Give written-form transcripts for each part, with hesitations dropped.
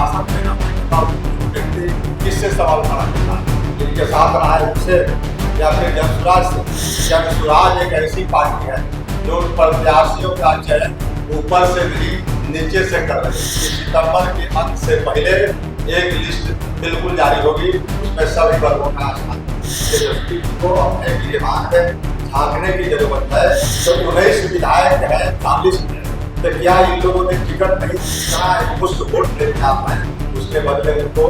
शासन में न व्यक्ति किससे सवाल खड़ा करता है, इनके साथ रहा है उससे या फिर जनसुराज से। जनसुराज एक ऐसी पार्टी है जो प्रत्याशियों का चयन ऊपर से नहीं नीचे से कर रही है। सितंबर के अंत से पहले एक लिस्ट बिल्कुल जारी होगी, उसमें सभी वर्गों का स्थान तेजस्वी को अपने गिरबान में झांकने की जरूरत है। तो 19 विधायक है 40 में, तो क्या इन लोगों ने टिकट नहीं जीतना है, मुफ्त वोट लेके आप हैं, उसके बदले उनको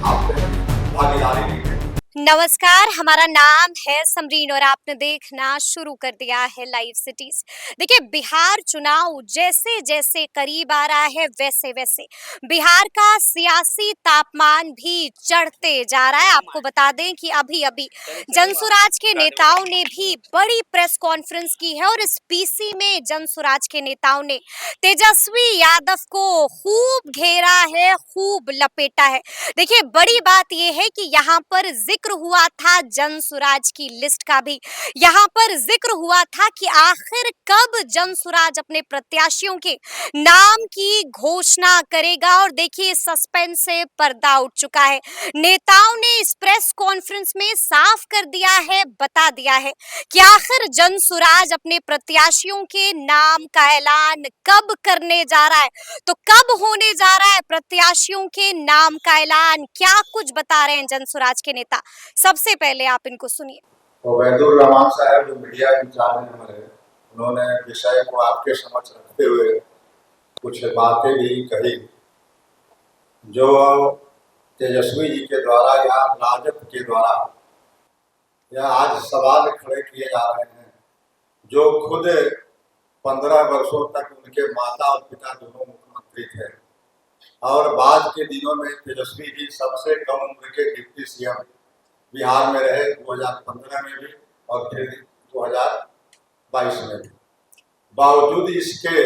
आपने भागीदारी नहीं है। नमस्कार, हमारा नाम है समरीन और आपने देखना शुरू कर दिया है लाइव सिटीज। देखिए, बिहार चुनाव जैसे जैसे करीब आ रहा है वैसे वैसे बिहार का सियासी तापमान भी चढ़ते जा रहा है। आपको बता दें कि अभी अभी जनसुराज के नेताओं ने भी बड़ी प्रेस कॉन्फ्रेंस की है और इस पीसी में जनसुराज के नेताओं ने तेजस्वी यादव को खूब घेरा है, खूब लपेटा है। देखिए, बड़ी बात यह है कि यहाँ पर जिक्र हुआ था जनसुराज की लिस्ट का भी। यहाँ पर जिक्र हुआ था कि आखिर कब जनसुराज अपने प्रत्याशियों के नाम की घोषणा करेगा और देखिए सस्पेंस से पर्दा उठ चुका है। नेताओं ने इस प्रेस कॉन्फ्रेंस में साफ कर दिया है, बता दिया है कि आखिर जनसुराज अपने प्रत्याशियों के नाम का ऐलान कब करने जा रहा है। तो कब होने जा रहा है प्रत्याशियों के नाम का ऐलान, क्या कुछ बता रहे हैं जनसुराज के नेता, सबसे पहले आप इनको सुनिए। वैदुर रहमान साहब जो मीडिया इंचार्ज हैं हमारे, उन्होंने विषय को आपके समक्ष रखते हुए कुछ बातें भी कही जो तेजस्वी जी के द्वारा या राजद के द्वारा या आज सवाल खड़े किए जा रहे हैं, जो खुद 15 वर्षों तक उनके माता और पिता दोनों मुख्यमंत्री थे और बाद के दिनों में तेजस्वी जी सबसे कम उम्र के डिप्टी सीएम बिहार में रहे, 2015 में भी और फिर 2022 में भी। बावजूद इसके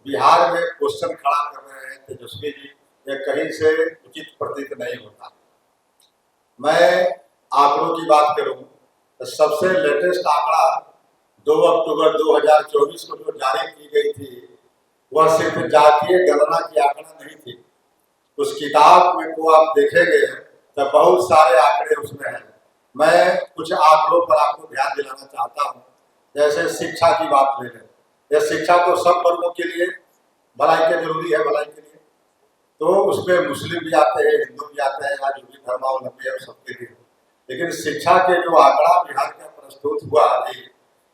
बिहार में क्वेश्चन खड़ा कर रहे हैं तेजस्वी जी, यह कहीं से उचित प्रतीत नहीं होता। मैं आंकड़ों की बात करूं तो सबसे लेटेस्ट आंकड़ा 2 अक्टूबर 2024 को जो जारी की गई थी वह सिर्फ जातीय गणना की आंकड़ा नहीं थी। उस किताब में को आप देखेंगे तो बहुत सारे आंकड़े उसमें हैं। मैं कुछ आंकड़ों पर आपको ध्यान दिलाना चाहता हूँ। जैसे शिक्षा की बात ले लें, यह शिक्षा तो सब वर्गों के लिए भलाई के जरूरी है, भलाई के लिए, तो उसमें मुस्लिम भी आते हैं, हिंदू भी आते हैं, या जो भी धर्मावलंबी है सबके लिए। लेकिन शिक्षा के जो आंकड़ा बिहार का प्रस्तुत हुआ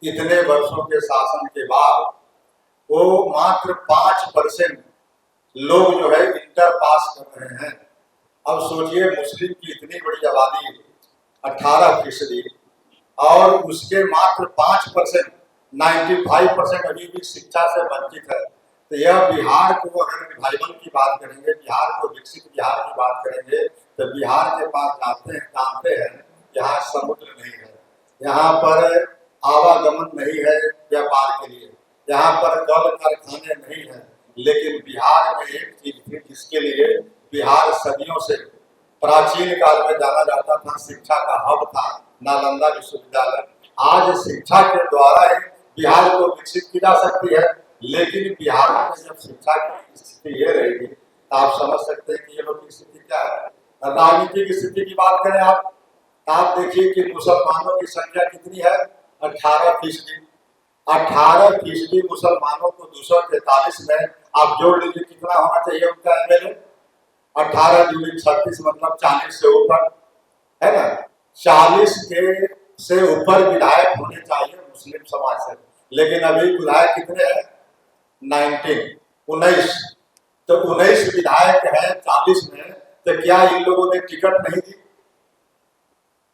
इतने वर्षों के शासन के बाद, वो मात्र 5% लोग जो है इंटर पास कर रहे हैं। अब सोचिए, मुस्लिम की इतनी बड़ी आबादी 18% और उसके मात्र 5%, 95% अभी भी शिक्षा से वंचित है। तो यह बिहार को अगर रिवाइवल की बात करेंगे, बिहार को विकसित बिहार की बात करेंगे, तो बिहार के पास जानते हैं यहाँ समुद्र नहीं है, यहाँ पर आवागमन नहीं है व्यापार के लिए, यहाँ पर कल कारखाने नहीं है। लेकिन बिहार में एक चीज थी जिसके लिए बिहार सदियों से प्राचीन काल में जाना जाता था, शिक्षा का हब था, नालंदा विश्वविद्यालय। आज शिक्षा के द्वारा ही बिहार को विकसित की जा सकती है। लेकिन बिहार में जब शिक्षा की स्थिति ये रहेगी तो आप समझ सकते हैं कि ये लोग की स्थिति क्या है। राजनीति की स्थिति की बात करें आप देखिए कि मुसलमानों की संख्या कितनी है, 18%। 18% मुसलमानों को 243 में आप जोड़ लीजिए कितना होना चाहिए उनका एमएलए, 18 दूनी 36 मतलब 40 से ऊपर है ना। 40 के से ऊपर विधायक होने चाहिए मुस्लिम समाज से, लेकिन अभी विधायक कितने हैं, 19। तो 19 विधायक है 40 में, तो क्या इन लोगों ने टिकट नहीं दी?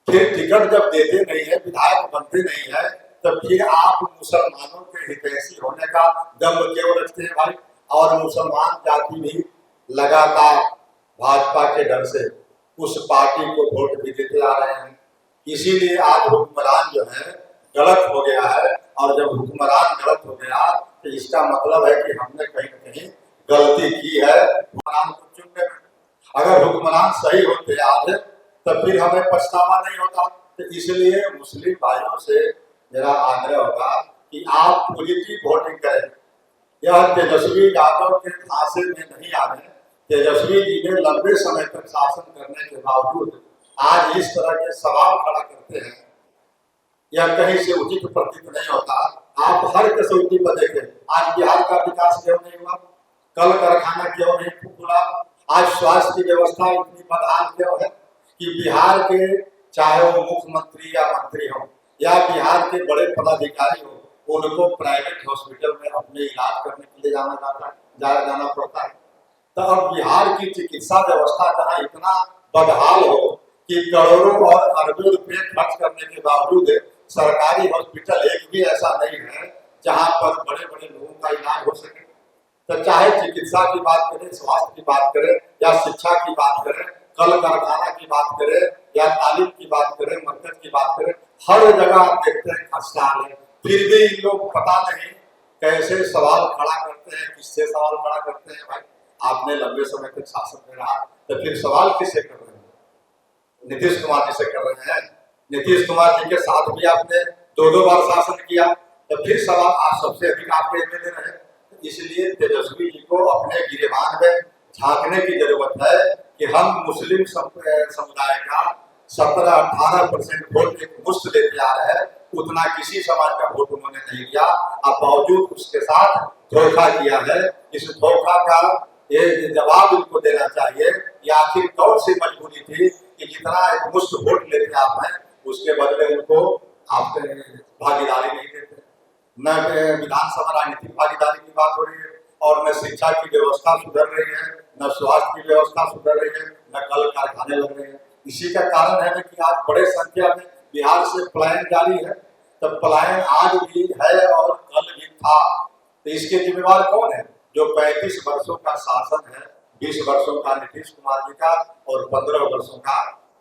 फिर टिकट जब देते नहीं है, विधायक बनते नहीं है, तो फिर आप मुसलमानों के हितैषी होने का दम क्यों रखते हैं भाई? और मुसलमान जाति भी लगातार भाजपा के डर से उस पार्टी को वोट भी देते आ रहे हैं। इसीलिए आज हुक्मरान जो है गलत हो गया है, और जब हुक्मरान गलत हो गया तो इसका मतलब है कि हमने कहीं न कहीं गलती की है हुक्मरान को चुनने में। अगर हुक्मरान सही होते आज तो फिर हमें पछतावा नहीं होता। तो इसलिए मुस्लिम भाइयों से मेरा आग्रह होगा कि आप पॉजिटिव वोटिंग करें। यह तेजस्वी यादव के झांसे में नहीं आ रहे, तेजस्वी जी ने लंबे समय तक शासन करने के बावजूद आज इस तरह के सवाल खड़ा करते हैं, यह कहीं से उचित प्रतीत नहीं होता। आप हर कसौटी पर देखें, आज बिहार का विकास क्यों नहीं हुआ, कल कारखाना क्यों नहीं खुला, आज स्वास्थ्य की व्यवस्था इतनी बदहाल क्यों है कि बिहार के चाहे वो मुख्यमंत्री या मंत्री हो या बिहार के बड़े पदाधिकारी हो, उनको प्राइवेट हॉस्पिटल में अपने इलाज करने के लिए जाना पड़ता है। तो अब बिहार की चिकित्सा व्यवस्था जहाँ इतना बदहाल हो कि करोड़ों और अरबों रुपए खर्च करने के बावजूद सरकारी हॉस्पिटल एक भी ऐसा नहीं है जहाँ पर बड़े बड़े लोगों का इलाज हो सके। तो चाहे चिकित्सा की बात करें, स्वास्थ्य की बात करें या शिक्षा की बात करें, कल कारखाना की बात करें या तालीम की बात करें, मरकज की बात करें, हर जगह आप देखते हैं खस्तान है। फिर भी इन लोग पता नहीं कैसे सवाल खड़ा करते हैं, किससे सवाल खड़ा करते हैं। भाई आपने लंबे समय तक शासन में रहा, तो फिर सवाल किससे कर रहे हैं? नीतीश कुमार जी से कर रहे हैं। नीतीश कुमार जी के साथ भी आपने दो बार शासन किया, तो फिर सवाल आप सबसे अधिक आपके एमएलए रहे। इसलिए तेजस्वी जी को अपने गिरेबान में झांकने की जरूरत है कि हम मुस्लिम समुदाय का 17-18% वोट एक मुश्त लेते आ रहे हैं, उतना किसी समाज का वोट उन्होंने नहीं लिया। अब बावजूद उसके साथ धोखा किया है। इस धोखा का ये जवाब उनको देना चाहिए कि आखिर कौन सी मजबूरी थी कि जितना एक मुश्त वोट लेते आप हैं, उसके बदले उनको आप भागीदारी नहीं देते। न विधानसभा राजनीतिक भागीदारी की बात हो रही है और न शिक्षा की व्यवस्था सुधर रही है, न स्वास्थ्य की व्यवस्था सुधर रही है, न कल कारखाने लग रहे हैं। इसी का कारण है कि आज बड़े संख्या में बिहार से पलायन जारी है। तो पलायन आज भी है और कल भी था। तो इसके जिम्मेवार कौन है? जो 35 वर्षों का शासन है, 20 वर्षों का नीतीश कुमार जी का और 15 वर्षों का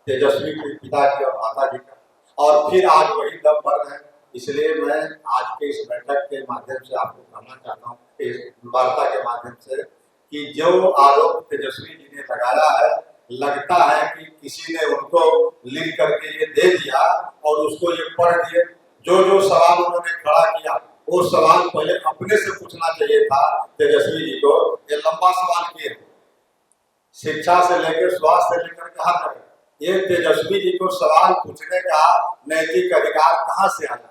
तेजस्वी के पिता जी और माता जी का, और फिर आज वही दम भर रहे हैं। इसलिए मैं आज के इस बैठक के माध्यम से आपको कहना चाहता हूँ, इस वार्ता के माध्यम से, कि जो आरोप तेजस्वी जी ने लगाया है, लगता है कि किसी ने उनको लिख करके ये दे दिया और उसको ये पढ़ दिए। जो सवाल उन्होंने खड़ा किया वो सवाल पहले अपने से पूछना चाहिए था तेजस्वी जी को। ये लंबा सवाल किए, शिक्षा से लेकर स्वास्थ्य से लेकर के हर जगह, ये तेजस्वी जी को सवाल पूछने का नैतिक अधिकार कहाँ से आया,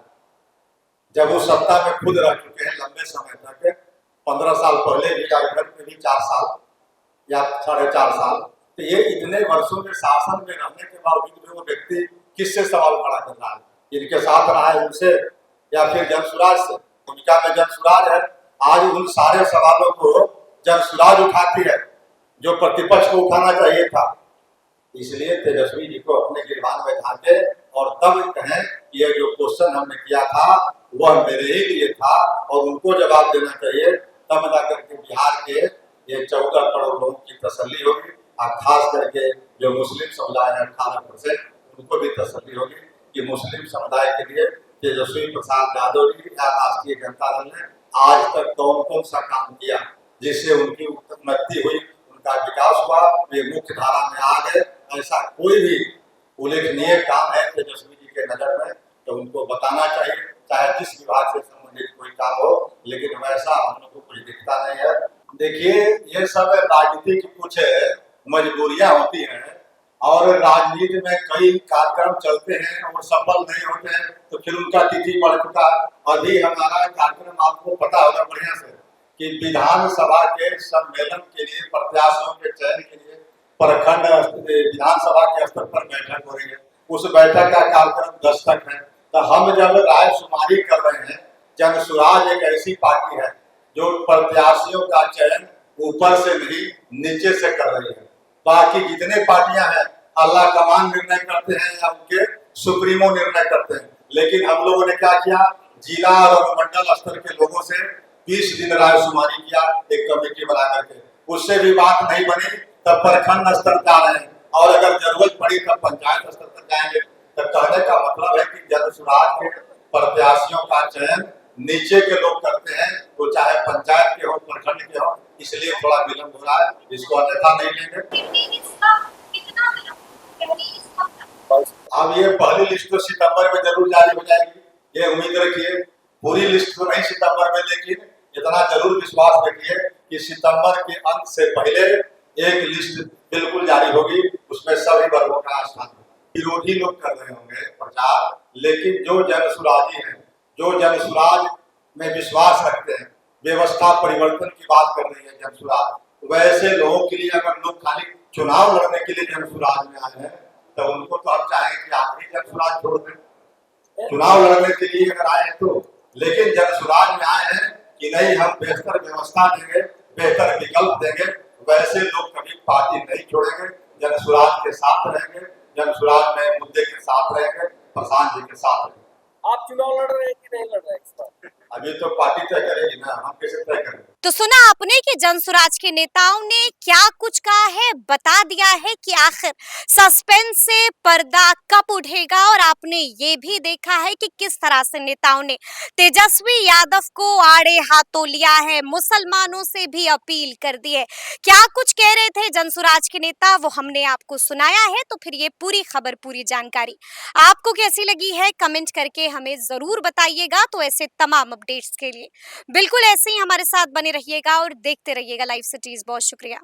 जब वो सत्ता में खुद रह चुके हैं लंबे समय तक, 15 साल पहले भी, घर में भी 4 साल या 4.5 साल। तो ये इतने वर्षों में शासन में रहने के बावजूद वो व्यक्ति किससे सवाल खड़ा कर रहा है? इनके साथ रहा है उनसे या फिर जनसुराज से? भूमिका में जनसुराज है। आज उन सारे सवालों को जनसुराज उठाती है जो प्रतिपक्ष को उठाना चाहिए था। इसलिए तेजस्वी जी को अपने गिरबान में झांके और तब कहें कि ये जो क्वेश्चन हमने किया था वह मेरे ही लिए था और उनको जवाब देना चाहिए। तब जाकर के बिहार के ये 14 करोड़ लोगों की तसल्ली होगी और खास करके जो मुस्लिम समुदाय है 18%, उनको भी तसल्ली होगी कि मुस्लिम समुदाय के लिए तेजस्वी प्रसाद यादव जी या राष्ट्रीय जनता दल ने आज तक कौन सा काम किया जिससे उनकी उन्नति हुई, उनका विकास हुआ, वे मुख्य धारा में आ गए। ऐसा कोई भी उल्लेखनीय काम है तेजस्वी जी के नजर में तो उनको बताना चाहिए, चाहे जिस विभाग से संबंधित कोई काम हो, लेकिन वैसा हम लोग को कुछ दिखता नहीं है। देखिए, ये सब राजनीति की कुछ मजबूरियां होती हैं और राजनीति में कई कार्यक्रम चलते हैं और सफल नहीं होते हैं तो फिर उनका तिथि बढ़ चुका। अभी हमारा कार्यक्रम आपको पता होगा बढ़िया से कि विधानसभा के सम्मेलन के लिए प्रत्याशियों के चयन के लिए प्रखंड विधानसभा के स्तर पर बैठक हो रही है। उस बैठक का कार्यक्रम 10 तक है। तो हम जब रायशुमारी कर रहे हैं, जनसुराज एक ऐसी पार्टी है जो प्रत्याशियों का चयन ऊपर से नहीं नीचे से कर रही है। बाकी जितने पार्टियां हैं अल्लाह कमान निर्णय करते हैं या उनके सुप्रीमो निर्णय करते हैं, लेकिन हम लोगों ने क्या किया, जिला और अनुमंडल स्तर के लोगों से 20 दिन रायशुमारी किया एक कमेटी बना करके। उससे भी बात नहीं बनी तब प्रखंड स्तर पर आ रहे हैं और अगर जरूरत पड़ी तब पंचायत स्तर पर जाएंगे। तब कहने का मतलब है कि जनसुराज के प्रत्याशियों का चयन नीचे के लोग करते हैं, वो चाहे पंचायत के हो प्रखंड के हो, इसलिए थोड़ा विलम्ब हो रहा है, इसको अन्यथा नहीं लेंगे। अब ये पहली लिस्ट तो सितंबर में जरूर जारी हो जाएगी, ये उम्मीद रखिए। पूरी लिस्ट तो नहीं सितंबर में, लेकिन इतना जरूर विश्वास रखिए कि सितंबर के अंत से पहले एक लिस्ट बिल्कुल जारी होगी, उसमें सभी वर्गों का स्थान होगा। विरोधी लोग कर रहे होंगे प्रचार, लेकिन जो जनसुराजी हैं, जो जनसुराज में विश्वास रखते हैं, व्यवस्था परिवर्तन की बात कर रही है जनसुराज, वैसे लोगों के लिए अगर लोग खाली चुनाव लड़ने के लिए जनसुराज में आए हैं, तो उनको तो हम चाहेंगे कि आप ही जनसुराज छोड़ दें। चुनाव लड़ने के लिए अगर आए हैं तो, लेकिन जनसुराज में आए हैं कि नहीं हम बेहतर व्यवस्था देंगे, बेहतर विकल्प देंगे, वैसे लोग कभी पार्टी नहीं छोड़ेंगे, जनसुराज के साथ रहेंगे, जनसुराज में मुद्दे के साथ रहेंगे, प्रशांत जी के साथ रहेंगे। आप चुनाव लड़ रहे हैं कि नहीं लड़ रहे हैं इस बार? अभी तो पार्टी तय करेगी ना, हम कैसे तय करेंगे। तो सुना आपने कि जनसुराज के नेताओं ने क्या कुछ कहा है, बता दिया है कि आखिर सस्पेंस से पर्दा कब उठेगा, और आपने ये भी देखा है कि किस तरह से नेताओं ने तेजस्वी यादव को आड़े हाथों लिया है, मुसलमानों से भी अपील कर दी है। क्या कुछ कह रहे थे जनसुराज के नेता, वो हमने आपको सुनाया है। तो फिर ये पूरी खबर, पूरी जानकारी आपको कैसी लगी है, कमेंट करके हमें जरूर बताइएगा। तो ऐसे तमाम अपडेट्स के लिए बिल्कुल ऐसे ही हमारे साथ बने रहिएगा और देखते रहिएगा लाइव सिटीज। बहुत शुक्रिया।